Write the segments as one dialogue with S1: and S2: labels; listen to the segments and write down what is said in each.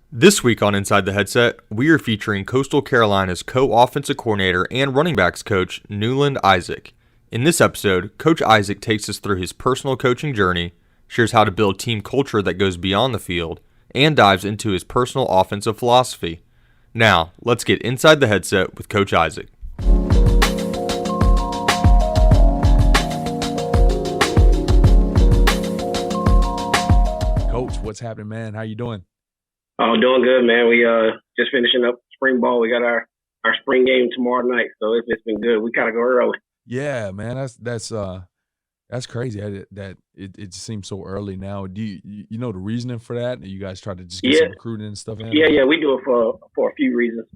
S1: This week on Inside the Headset, we are featuring Coastal Carolina's co-offensive coordinator and running backs coach, Newland Isaac. In this episode, Coach Isaac takes us through his personal coaching journey, shares how to build team culture that goes beyond the field, and dives into his personal offensive philosophy. Now, let's get inside the headset with Coach Isaac.
S2: Coach, what's happening, man? How you doing?
S3: Oh, doing good, man. We just finishing up spring ball. We got our spring game tomorrow night, so it's been good. We kind of go early.
S2: Yeah, man. That's crazy. That it just seems so early now. Do you know the reasoning for that? You guys try to just get some recruiting and stuff in?
S3: Yeah. We do it for a few reasons.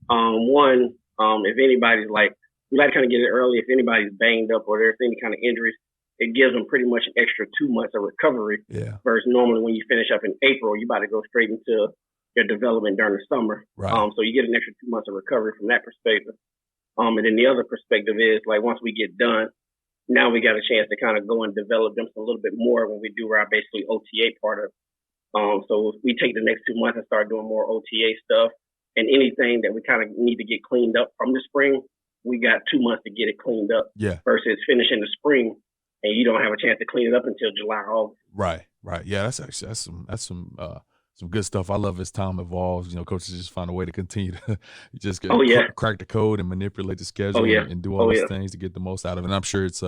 S3: One, if anybody's we like to kind of get it early. If anybody's banged up or there's any kind of injuries, it gives them pretty much an extra 2 months of recovery.
S2: Yeah.
S3: Versus normally when you finish up in April, you about to go straight into your development during the summer.
S2: Right.
S3: So you get an extra 2 months of recovery from that perspective. And then the other perspective is once we get done, now we got a chance to kind of go and develop them a little bit more when we do our basically OTA part of it. So we take the next 2 months and start doing more OTA stuff, and anything that we kind of need to get cleaned up from the spring, we got 2 months to get it cleaned up.
S2: Yeah.
S3: Versus finishing the spring and you don't have a chance to clean it up until July or August.
S2: Right. Yeah, that's some good stuff. I love as time evolves. Coaches just find a way to continue to just crack the code and manipulate the schedule and do all these things to get the most out of it. And I'm sure it's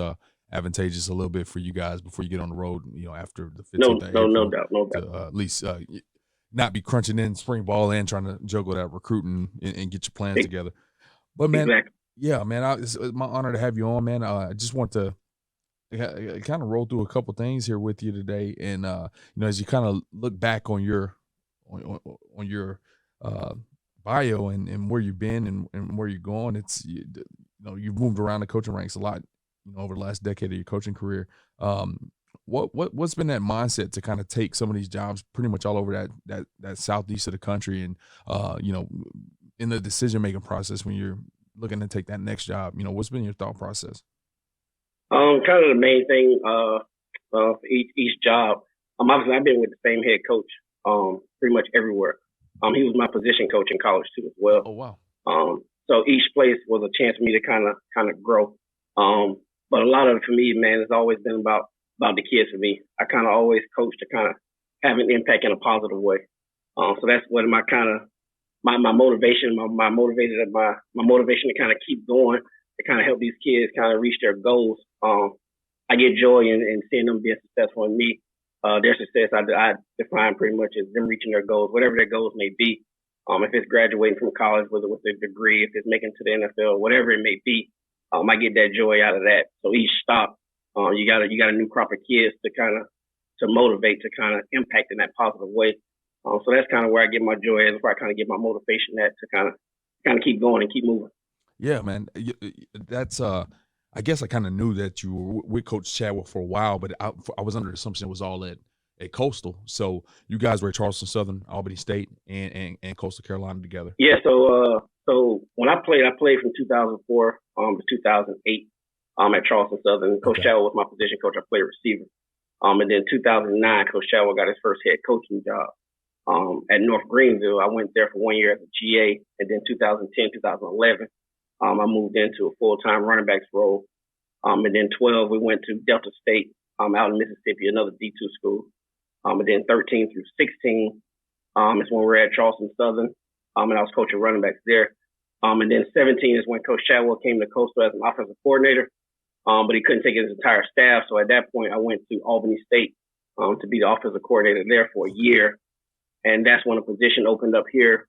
S2: advantageous a little bit for you guys before you get on the road, after the 15th of April.
S3: No doubt.
S2: To at least not be crunching in spring ball and trying to juggle that recruiting and get your plans together. But, man, yeah, man, it's my honor to have you on, man. I just want to kind of roll through a couple things here with you today. And, as you kind of look back on your bio and where you've been and where you're going, it's you've moved around the coaching ranks a lot over the last decade of your coaching career. What's been that mindset to kind of take some of these jobs pretty much all over that southeast of the country and in the decision making process when you're looking to take that next job? What's been your thought process?
S3: Kind of the main thing for each job. Obviously I've been with the same head coach pretty much everywhere. He was my position coach in college too as well.
S2: Oh wow.
S3: So each place was a chance for me to kind of grow. But a lot of it for me, man, it's always been about the kids for me. I kind of always coach to kind of have an impact in a positive way. So that's what my motivation, my motivation to kind of keep going, to kind of help these kids kind of reach their goals. I get joy in seeing them being successful, and me, their success I define pretty much as them reaching their goals, whatever their goals may be. If it's graduating from college, whether with a degree, if it's making it to the NFL, whatever it may be, I get that joy out of that. So each stop, you got a new crop of kids to motivate, to kind of impact in that positive way. So that's kind of where I get my joy. That's where I kind of get my motivation at, to kind of keep going and keep moving.
S2: Yeah, man. That's I guess I kind of knew that you were with Coach Chadwell for a while, but I was under the assumption it was all at Coastal. So you guys were at Charleston Southern, Albany State, and Coastal Carolina together.
S3: Yeah. So when I played from 2004 to 2008 at Charleston Southern. Coach Chadwell was my position coach. I played receiver. And then 2009, Coach Chadwell got his first head coaching job at North Greenville. I went there for 1 year as a GA, and then 2010, 2011. I moved into a full-time running backs role. And then 12, we went to Delta State out in Mississippi, another D2 school. And then 13 through 16 is when we were at Charleston Southern, and I was coaching running backs there. And then 17 is when Coach Chadwell came to Coastal as an offensive coordinator, but he couldn't take his entire staff. So at that point, I went to Albany State to be the offensive coordinator there for a year. And that's when a position opened up here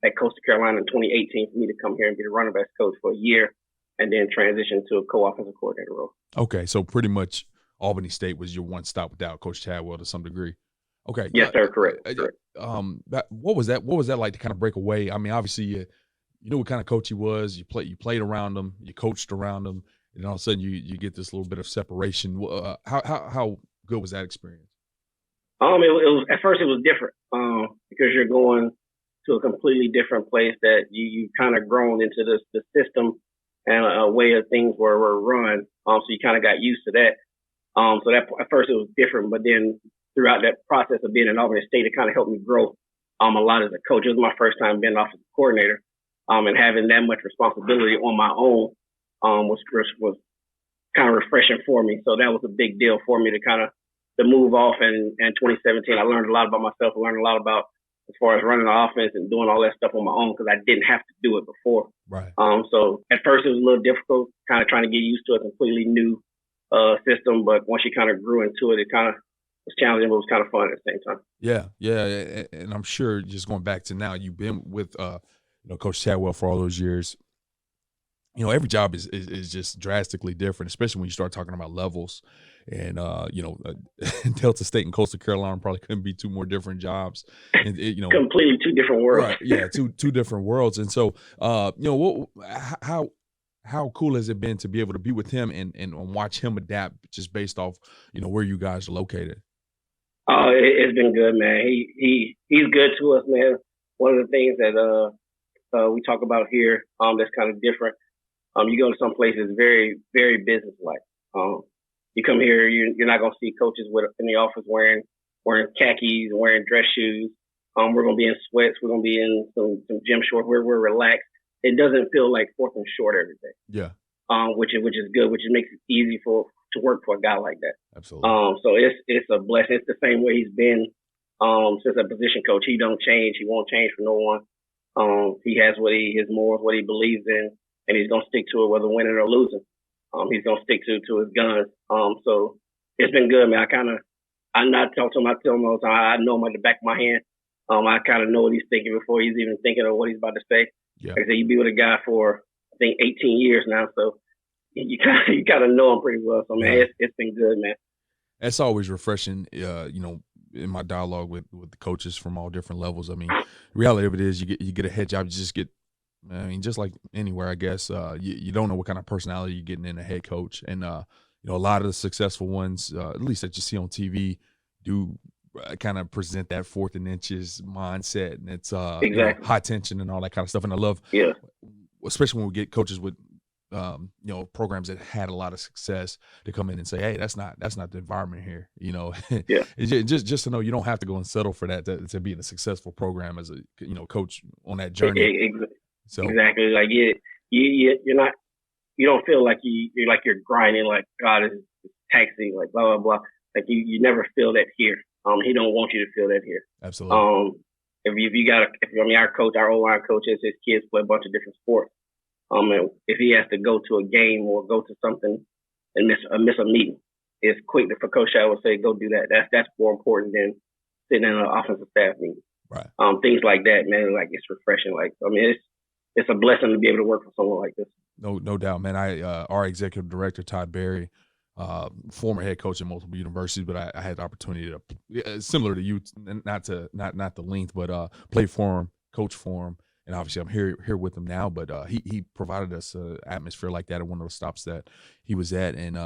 S3: at Coastal Carolina in 2018 for me to come here and be the running backs coach for a year, and then transition to a co-offensive coordinator role.
S2: Okay, so pretty much Albany State was your one stop without Coach Chadwell to some degree. Okay.
S3: Yes, sir. Correct.
S2: What was that? What was that like to kind of break away? I mean, obviously you knew what kind of coach he was. You played around him. You coached around him, and all of a sudden you get this little bit of separation. How good was that experience?
S3: It was at first it was different because you're going to a completely different place that you kind of grown into the system and a way of things were run. So you kind of got used to that. So that at first it was different, but then throughout that process of being in Albany State, it kind of helped me grow a lot as a coach. It was my first time being offensive coordinator, and having that much responsibility on my own was kind of refreshing for me. So that was a big deal for me to move off. And in 2017, I learned a lot about myself. I learned a lot about as far as running the offense and doing all that stuff on my own because I didn't have to do it before.
S2: Right.
S3: So at first it was a little difficult, kind of trying to get used to a completely new system. But once you kind of grew into it, it kind of was challenging, but it was kind of fun at the same time.
S2: Yeah. And I'm sure just going back to now, you've been with Coach Chadwell for all those years. Every job is just drastically different, especially when you start talking about levels. And Delta State and Coastal Carolina probably couldn't be two more different jobs. And
S3: completely two different worlds.
S2: Right? Yeah, two different worlds. And so, how cool has it been to be able to be with him and watch him adapt just based off where you guys are located?
S3: Oh, it's been good, man. He's good to us, man. One of the things that we talk about here that's kind of different. You go to some places very, very business-like. You come here, you're not going to see coaches in the office wearing khakis, wearing dress shoes. We're going to be in sweats. We're going to be in some gym shorts. We're relaxed. It doesn't feel like fourth and short every day.
S2: Yeah.
S3: Which is good, which makes it easy to work for a guy like that.
S2: Absolutely.
S3: So it's a blessing. It's the same way he's been since a position coach. He don't change. He won't change for no one. He has his morals, what he believes in, and he's going to stick to it whether winning or losing. He's going to stick to his guns. So it's been good, man. I not talk to him. I tell him all the time. I know him at the back of my hand. I kind of know what he's thinking before he's even thinking of what he's about to say.
S2: Yeah.
S3: Like I said, you be with a guy for, I think, 18 years now. So you kind of know him pretty well. So, man, it's been good, man.
S2: It's always refreshing, in my dialogue with the coaches from all different levels. I mean, the reality of it is you get a head job, you just get, just like anywhere, I guess, you don't know what kind of personality you're getting in a head coach. And, a lot of the successful ones, at least that you see on TV, do kind of present that 4th and inches mindset. And it's
S3: exactly.
S2: High tension and all that kind of stuff. And I love, especially when we get coaches with, programs that had a lot of success to come in and say, hey, that's not the environment here. Just to know you don't have to go and settle for that to be in a successful program as a coach on that journey. So
S3: exactly, like you're not, you don't feel like you're grinding, like God is taxing, like blah blah blah. Like you never feel that here. He don't want you to feel that here.
S2: Absolutely.
S3: Our coach, our O-line coach, his kids play a bunch of different sports. And if he has to go to a game or go to something and miss a meeting, it's quick for Coach Shaw would say, go do that. That's more important than sitting in an offensive staff meeting.
S2: Right.
S3: Things like that, man. Like it's refreshing. Like it's a blessing to be able to work for someone like this.
S2: No doubt, man. Our executive director Todd Berry, former head coach at multiple universities, but I had the opportunity to, similar to you, not the length, but play for him, coach for him. And obviously I'm here with him now, but he provided us an atmosphere like that at one of those stops that he was at. And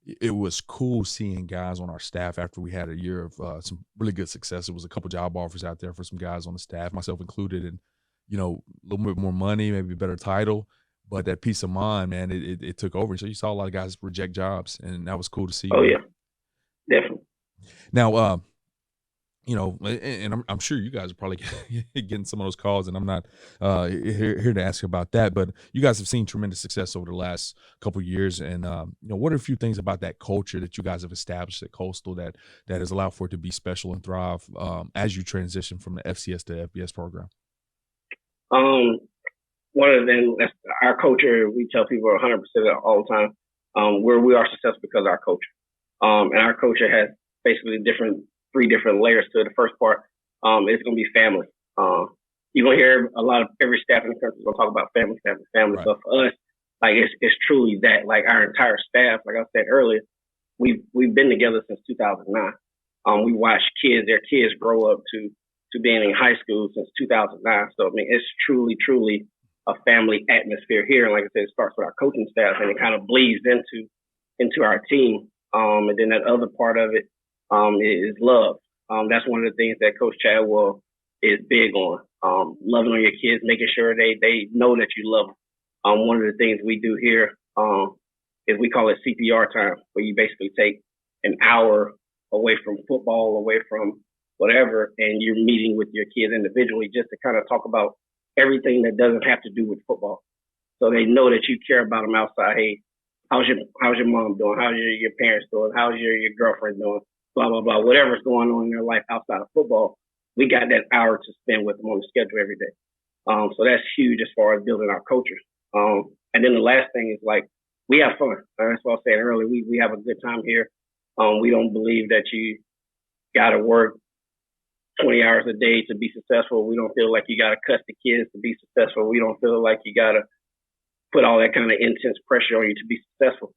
S2: it was cool seeing guys on our staff after we had a year of some really good success. It was a couple job offers out there for some guys on the staff, myself included, and, a little bit more money, maybe a better title. But that peace of mind, man, it took over. So you saw a lot of guys reject jobs, and that was cool to see.
S3: Oh, yeah, definitely.
S2: Now, and I'm sure you guys are probably getting some of those calls, and I'm not here to ask about that. But you guys have seen tremendous success over the last couple of years, and what are a few things about that culture that you guys have established at Coastal that has allowed for it to be special and thrive as you transition from the FCS to FBS program?
S3: One of the things, our culture, we tell people 100% all the time, where we are successful because of our culture. And our culture has basically three different layers to it. The first part is going to be family. You're going to hear every staff in the country is going to talk about family. Right. But for us, like it's truly that. Like our entire staff, like I said earlier, we've been together since 2009. We watched their kids grow up to being in high school since 2009. So, I mean, it's truly a family atmosphere here. And like I said, it starts with our coaching staff, and it kind of bleeds into our team. And then that other part of it is love. That's one of the things that Coach Chadwell is big on, loving on your kids, making sure they know that you love them. One of the things we do here is we call it CPR time, where you basically take an hour away from football, away from whatever, and you're meeting with your kids individually just to kind of talk about everything that doesn't have to do with football. So they know that you care about them outside. Hey, how's your mom doing? How's your parents doing? How's your girlfriend doing? Blah, blah, blah. Whatever's going on in their life outside of football, we got that hour to spend with them on the schedule every day. So that's huge as far as building our cultures. And then the last thing is like, we have fun. That's what I was saying earlier. We have a good time here. We don't believe that you got to work 20 hours a day to be successful. We don't feel like you got to cuss the kids to be successful. We don't feel like you got to put all that kind of intense pressure on you to be successful.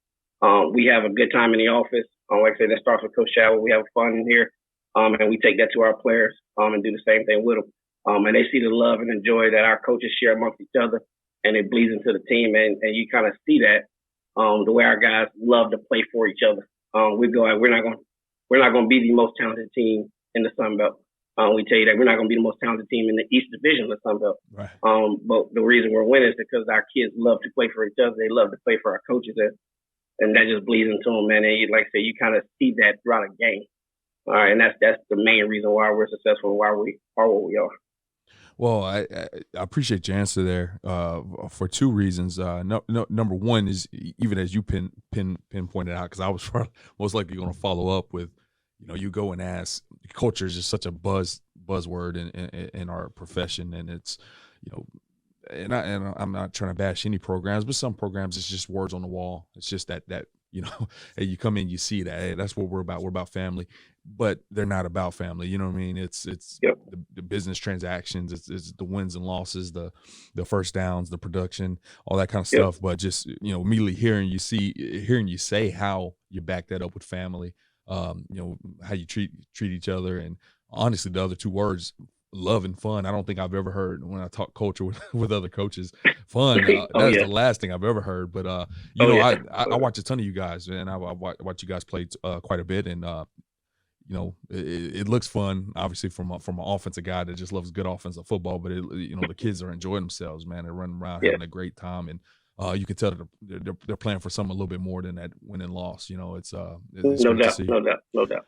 S3: We have a good time in the office. Like I said, that starts with Coach Chadwell. We have fun in here, and we take that to our players and do the same thing with them. And they see the love and the joy that our coaches share amongst each other, and it bleeds into the team. And you kind of see that the way our guys love to play for each other. We're not going to be the most talented team in the Sun Belt. We tell you that we're not going to be the most talented team in the East Division of the Sun Belt.
S2: Right.
S3: But the reason we're winning is because our kids love to play for each other. They love to play for our coaches, and that just bleeds into them, man. And like I said, you kind of see that throughout a game. All right, and that's the main reason why we're successful and why we are what we are.
S2: Well, I appreciate your answer there for two reasons. Number one is, even as you pinpointed out, because I was most likely going to follow up with, you go and ask. Culture is just such a buzzword in our profession, and it's, and I'm not trying to bash any programs, but some programs it's just words on the wall. It's just that hey, you come in, you see that, hey, that's what we're about. We're about family, but they're not about family. You know what I mean? It's
S3: yep.
S2: the business transactions, it's the wins and losses, the first downs, the production, all that kind of stuff. But just immediately hearing you say how you back that up with family, how you treat each other, and honestly, the other two words, love and fun. I don't think I've ever heard when I talk culture with other coaches. Fun. That's the last thing I've ever heard. But I watch a ton of you guys, and I watch you guys play quite a bit, and it looks fun. Obviously, from an offensive guy that just loves good offensive football, but the kids are enjoying themselves, man. They're running around having a great time, and you can tell that they're playing for something a little bit more than that win and loss. It's
S3: no doubt.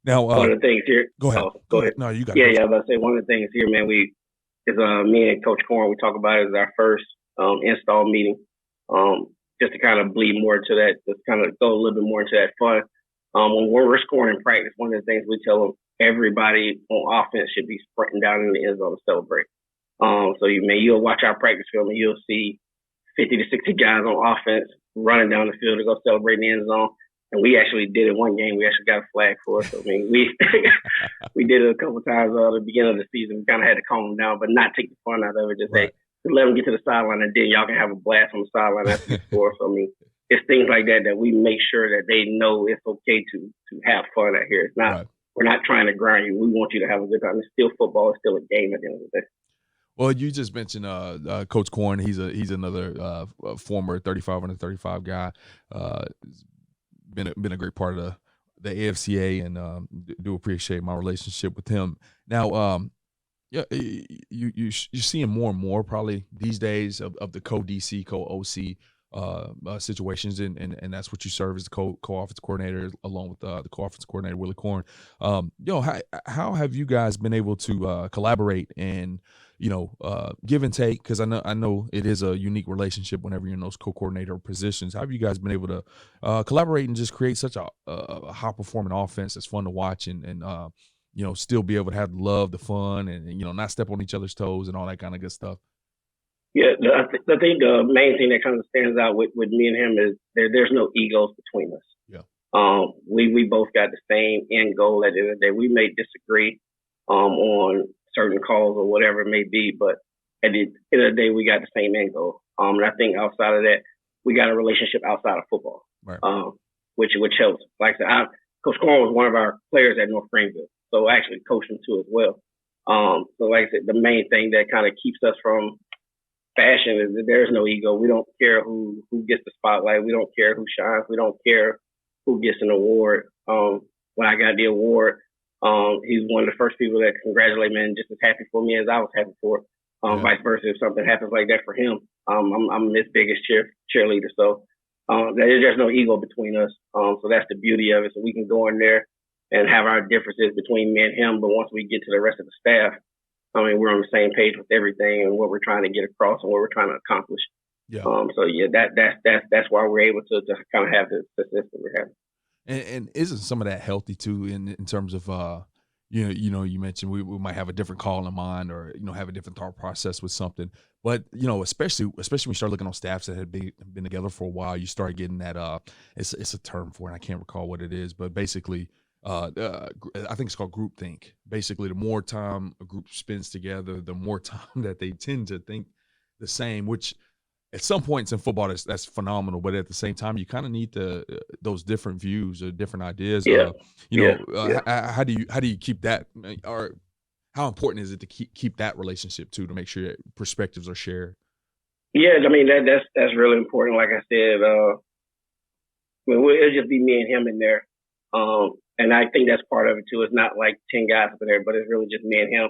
S2: Now,
S3: one of the things here.
S2: Go ahead.
S3: Go ahead.
S2: No, you got
S3: it.
S2: Yeah,
S3: I was about to say one of the things here, man. Me and Coach Corn, we talk about it as our first install meeting, just to kind of bleed more into that, just kind of go a little bit more into that fun. When we're scoring in practice, one of the things we tell them, everybody on offense should be sprinting down in the end zone to celebrate. So you'll watch our practice film and you'll see 50 to 60 guys on offense running down the field to go celebrate in the end zone. And we actually did it one game. We actually got a flag for it. So, we we did it a couple of times at the beginning of the season. We kind of had to calm them down, but not take the fun out of it. Just
S2: right.
S3: Let them get to the sideline, and then y'all can have a blast on the sideline after the score. So, it's things like that we make sure that they know it's okay to have fun out here. It's not right. We're not trying to grind you. We want you to have a good time. It's still football. It's still a game at the end of the day.
S2: Well, you just mentioned Coach Corn. He's another former 35 under 35 guy. Been a great part of the AFCA, and do appreciate my relationship with him. Now, you're seeing more and more probably these days of the co-DC, co-OC situations, and that's what you serve as the co-offense coordinator, along with the co-offense coordinator Willie Corn. How have you guys been able to collaborate and give and take? Because I know it is a unique relationship whenever you're in those co-coordinator positions. How have you guys been able to collaborate and just create such a high performing offense that's fun to watch, and still be able to have the love, the fun, and not step on each other's toes and all that kind of good stuff?
S3: Yeah, I think the main thing that kind of stands out with me and him is there's no egos between us.
S2: Yeah.
S3: We both got the same end goal at the end of the day. We may disagree on certain calls or whatever it may be, but at the end of the day, we got the same end goal. And I think outside of that, we got a relationship outside of football,
S2: right.
S3: Which helps. Like I said, Coach Corn was one of our players at North Greenville, so I actually coached him too as well. So like I said, the main thing that kind of keeps us from fashion is that there's no ego. We don't care who gets the spotlight. We don't care who shines. We don't care who gets an award. When I got the award, he's one of the first people that congratulate me and just as happy for me as I was happy for. Vice versa, if something happens like that for him, I'm his biggest cheerleader. So there's no ego between us. So that's the beauty of it. So we can go in there and have our differences between me and him. But once we get to the rest of the staff, I mean, we're on the same page with everything and what we're trying to get across and what we're trying to accomplish.
S2: Yeah.
S3: So yeah, that's why we're able to kind of have the success that we're having.
S2: And isn't some of that healthy too in terms of you mentioned we might have a different call in mind or have a different thought process with something, but especially when you start looking on staffs that have been together for a while, you start getting that it's a term for it, and I can't recall what it is, but basically I think it's called groupthink. Basically, the more time a group spends together, the more time that they tend to think the same, which at some points in football that's phenomenal, but at the same time you kind of need those different views or different ideas. How do you keep that, or how important is it to keep that relationship too, to make sure that perspectives are shared?
S3: Yeah, I mean that's really important. Like I said, it'll just be me and him in there. And I think that's part of it too. It's not like 10 guys up there, but it's really just me and him.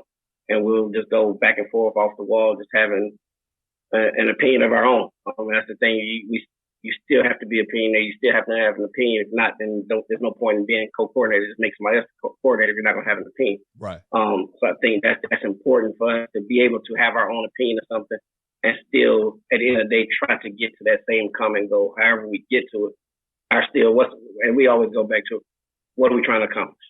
S3: And we'll just go back and forth off the wall, just having an opinion of our own. That's the thing. You still have to be opinionated. You still have to have an opinion. If not, then there's no point in being co-coordinator. Just make somebody else co-coordinator if you're not going to have an opinion.
S2: Right.
S3: So I think that's important for us to be able to have our own opinion of something and still, at the end of the day, try to get to that same common goal. However we get to it, and we always go back to what are we trying to accomplish?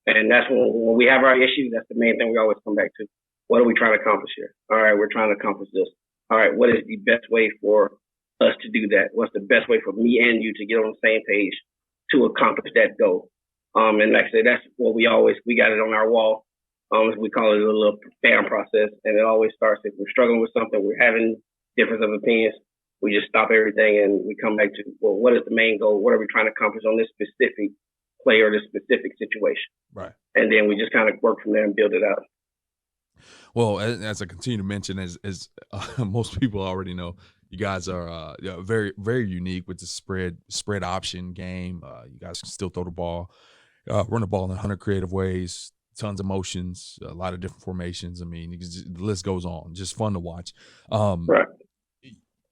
S3: And that's when we have our issues, that's the main thing we always come back to. What are we trying to accomplish here? All right, we're trying to accomplish this. All right, what is the best way for us to do that? What's the best way for me and you to get on the same page to accomplish that goal? And like I said, that's what we got it on our wall. We call it a little fan process. And it always starts if we're struggling with something, we're having difference of opinions, we just stop everything and we come back to, well, what is the main goal? What are we trying to accomplish on this specific play or this specific situation?
S2: Right.
S3: And then we just kind of work from there and build it out.
S2: Well, as I continue to mention, as most people already know, you guys are very, very unique with the spread option game. You guys can still throw the ball, run the ball in 100 creative ways, tons of motions, a lot of different formations. I mean, the list goes on. Just fun to watch.
S3: Right.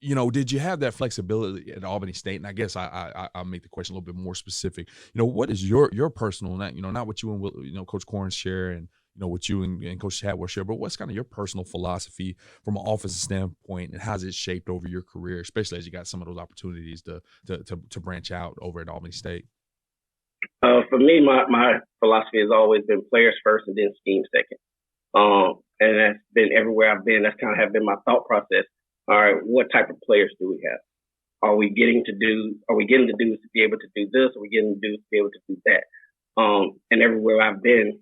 S2: Did you have that flexibility at Albany State? And I guess I'll make the question a little bit more specific. What is your personal, not what you and Coach Corns share and what you and Coach Chadwell share, but what's kind of your personal philosophy from an offensive standpoint, and how's it shaped over your career, especially as you got some of those opportunities to branch out over at Albany State?
S3: For me, my philosophy has always been players first and then scheme second. And that's been everywhere I've been. That's kind of have been my thought process. All right, what type of players do we have? Are we getting the dudes to be able to do this? Are we getting the dudes to be able to do that? And everywhere I've been,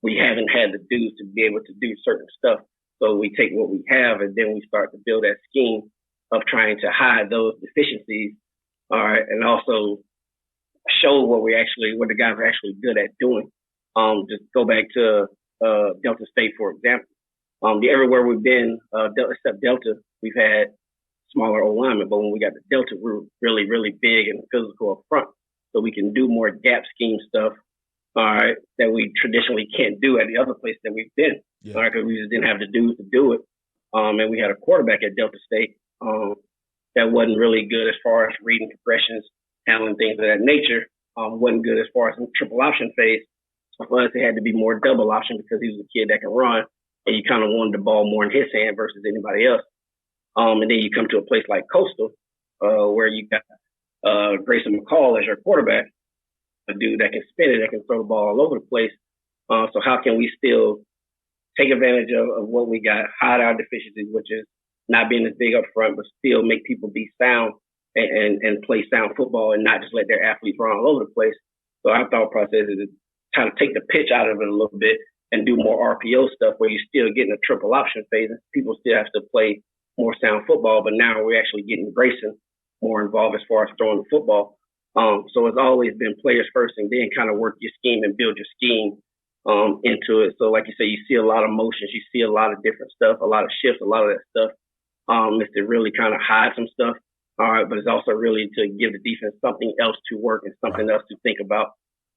S3: we haven't had the dudes to be able to do certain stuff. So we take what we have and then we start to build that scheme of trying to hide those deficiencies, all right, and also show what the guys are actually good at doing. Just go back to Delta State, for example. Everywhere we've been, except Delta, we've had smaller O-linemen, but when we got to Delta, we're really, really big and physical up front. So we can do more gap scheme stuff, all right, that we traditionally can't do at the other place that we've been, all right, because we just didn't have the dudes to do it. And we had a quarterback at Delta State that wasn't really good as far as reading progressions, handling things of that nature, wasn't good as far as some triple option phase. So for us, it had to be more double option because he was a kid that can run, and you kind of wanted the ball more in his hand versus anybody else. And then you come to a place like Coastal, where you got Grayson McCall as your quarterback, a dude that can spin it, that can throw the ball all over the place. So how can we still take advantage of what we got, hide our deficiencies, which is not being as big up front, but still make people be sound and play sound football and not just let their athletes run all over the place. So our thought process is to kind of take the pitch out of it a little bit and do more RPO stuff where you're still getting a triple option phase. People still have to play more sound football, but now we're actually getting Grayson more involved as far as throwing the football. So it's always been players first and then kind of work your scheme and build your scheme into it. So like you say, you see a lot of motions, you see a lot of different stuff, a lot of shifts, a lot of that stuff. Is to really kind of hide some stuff. All right, but it's also really to give the defense something else to work and something else to think about.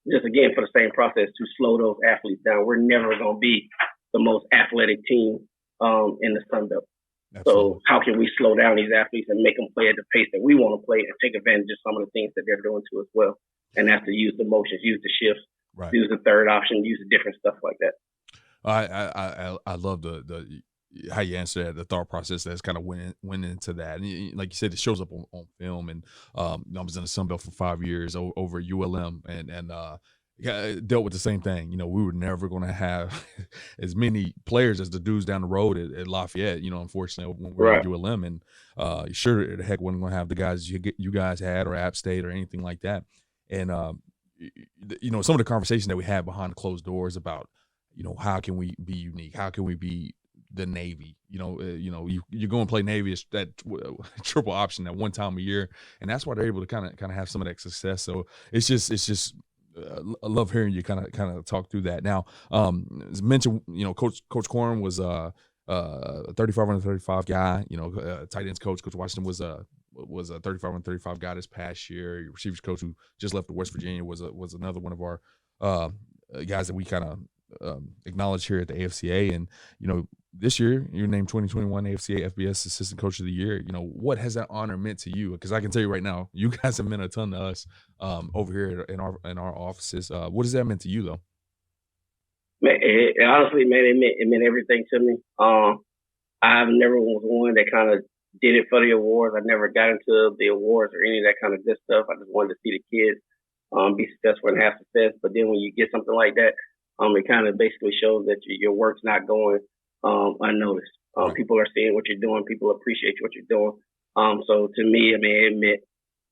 S3: Just again, for the same process, to slow those athletes down. We're never going to be the most athletic team in the Sun Belt. So how can we slow down these athletes and make them play at the pace that we want to play and take advantage of some of the things that they're doing to as well? and have to use the motions, use the shifts,
S2: Right.
S3: use the third option, use the different stuff like that.
S2: I love the how you answer that, the thought process that's kind of went into that. And like you said, it shows up on film. And I was in the Sun Belt for 5 years over at ULM, and dealt with the same thing. We were never going to have as many players as the dudes down the road at Lafayette. Unfortunately, when we were at ULM, and sure the heck wasn't going to have the guys you guys had, or App State, or anything like that. And some of the conversation that we had behind closed doors about, how can we be unique? How can we be the Navy? You go and play Navy, is that triple option at one time a year, and that's why they're able to kind of have some of that success. So it's just I love hearing you kind of talk through that. Now, as mentioned, Coach Corum was a 35 under 35 guy. Tight ends coach. Coach Washington was a 35 under 35 guy this past year. Your receivers coach, who just left to West Virginia, was another one of our guys that we kind of acknowledge here at the AFCA. And this year you're named 2021 AFCA FBS Assistant Coach of the Year. What has that honor meant to you? Because I can tell you right now, you guys have meant a ton to us over here in our offices. What has that meant to you, though?
S3: Man, honestly, man, it meant everything to me. I've never was one that kind of did it for the awards. I never got into the awards or any of that kind of good stuff. I just wanted to see the kids be successful and have success. But then when you get something like that, it kind of basically shows that your work's not going unnoticed. People are seeing what you're doing. People appreciate what you're doing. So to me, I mean,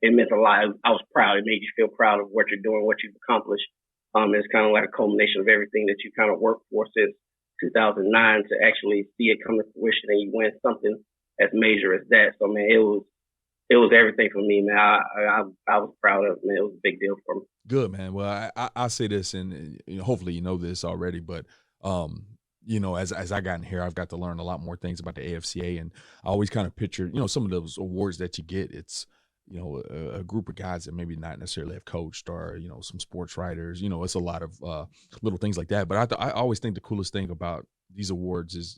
S3: it meant a lot. I was proud. It made you feel proud of what you're doing, what you've accomplished. It's kind of like a culmination of everything that you kind of worked for since 2009 to actually see it come to fruition, and you win something as major as that. So, man, it was everything for me, man. I was proud of it, man. It was a big deal for me.
S2: Good, man. Well, I say this, and hopefully you know this already, but as I got in here, I've got to learn a lot more things about the AFCA, and I always kind of pictured, some of those awards that you get, it's a group of guys that maybe not necessarily have coached, or some sports writers. It's a lot of little things like that. But I always think the coolest thing about these awards is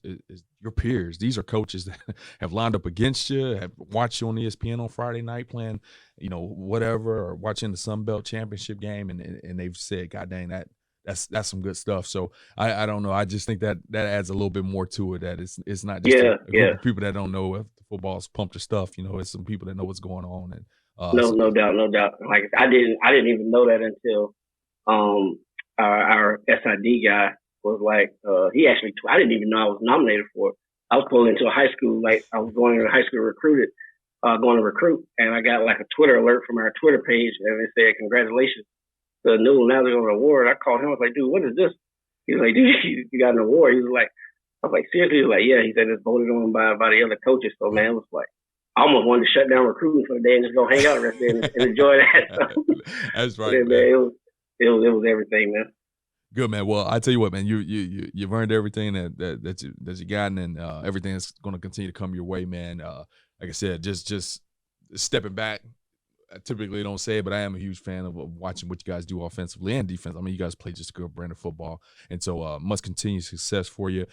S2: your peers. These are coaches that have lined up against you, have watched you on ESPN on Friday night playing, whatever, or watching the Sun Belt championship game, and they've said, God dang, that's some good stuff. So I don't know. I just think that adds a little bit more to it. That it's not just a group of people that don't know if the football's pumped or stuff. It's some people that know what's going on. And
S3: no doubt. Like I didn't even know that until our SID guy was like, he actually, I didn't even know I was nominated for it. I was pulled into a high school, like I was going to high school going to recruit, and I got like a Twitter alert from our Twitter page, and it said, congratulations, the Newland Isaac award. I called him. I was like, dude, what is this? He was like, dude, you got an award. He was like, I was like, seriously? He was like, yeah. He said it's voted on by the other coaches. So, man, it was like, I almost wanted to shut down recruiting for the day and just go hang out the rest of the day and enjoy that. So,
S2: that's right,
S3: man. It was everything, man.
S2: Good, man. Well, I tell you what, man, you've earned everything that you gotten, and everything that's going to continue to come your way, man. Like I said, just stepping back. I typically don't say it, but I am a huge fan of watching what you guys do offensively and defense. I mean, you guys play just a good brand of football, and so must continue success for you.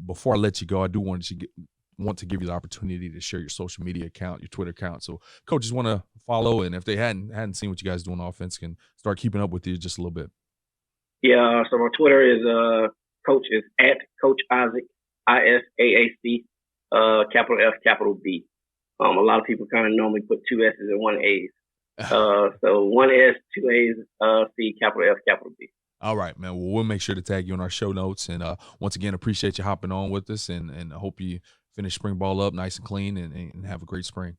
S2: Before I let you go, I do want to give you the opportunity to share your social media account, your Twitter account, so coaches want to follow, and if they hadn't seen what you guys do on offense, can start keeping up with you just a little bit.
S3: Yeah, so my Twitter is Coach is at Coach Isaac, ISAAC, capital F, capital B. A lot of people kind of normally put two S's and one A's. So one S, two A's, C, capital F, capital B.
S2: All right, man. Well, we'll make sure to tag you in our show notes. And once again, appreciate you hopping on with us, and I hope you finish spring ball up nice and clean and have a great spring.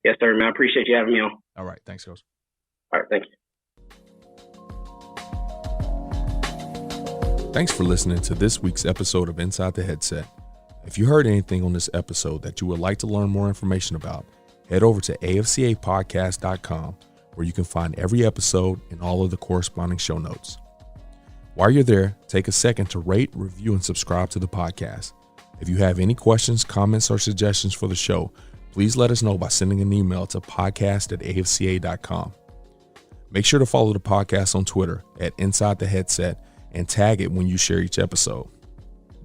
S3: Yes, sir, man. I appreciate you having me on.
S2: All right. Thanks, Coach.
S3: All right. Thank you.
S2: Thanks for listening to this week's episode of Inside the Headset. If you heard anything on this episode that you would like to learn more information about, head over to afcapodcast.com, where you can find every episode and all of the corresponding show notes. While you're there, take a second to rate, review, and subscribe to the podcast. If you have any questions, comments, or suggestions for the show, please let us know by sending an email to podcast@afca.com. Make sure to follow the podcast on Twitter at Inside the Headset and tag it when you share each episode.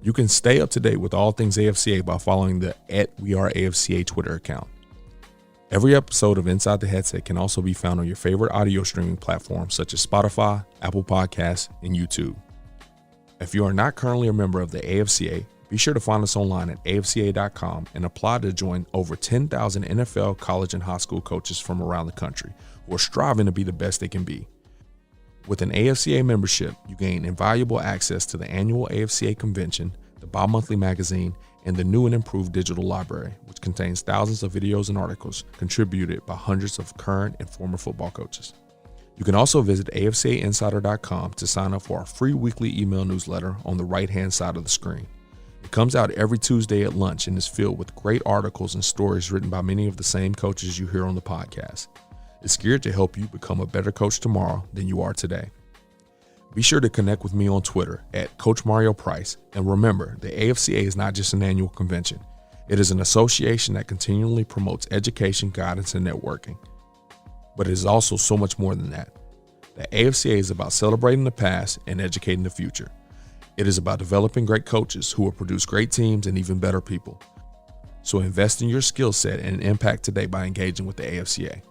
S2: You can stay up to date with all things AFCA by following the @WeAreAFCA Twitter account. Every episode of Inside the Headset can also be found on your favorite audio streaming platforms such as Spotify, Apple Podcasts, and YouTube. If you are not currently a member of the AFCA, be sure to find us online at afca.com and apply to join over 10,000 NFL, college, and high school coaches from around the country who are striving to be the best they can be. With an AFCA membership, you gain invaluable access to the annual AFCA convention, the bi-monthly magazine, and the new and improved digital library, which contains thousands of videos and articles contributed by hundreds of current and former football coaches. You can also visit afcainsider.com to sign up for our free weekly email newsletter on the right-hand side of the screen. It comes out every Tuesday at lunch and is filled with great articles and stories written by many of the same coaches you hear on the podcast. It's geared to help you become a better coach tomorrow than you are today. Be sure to connect with me on Twitter at Coach Mario Price, and remember, the AFCA is not just an annual convention. It is an association that continually promotes education, guidance, and networking. But it is also so much more than that. The AFCA is about celebrating the past and educating the future. It is about developing great coaches who will produce great teams and even better people. So invest in your skill set and impact today by engaging with the AFCA.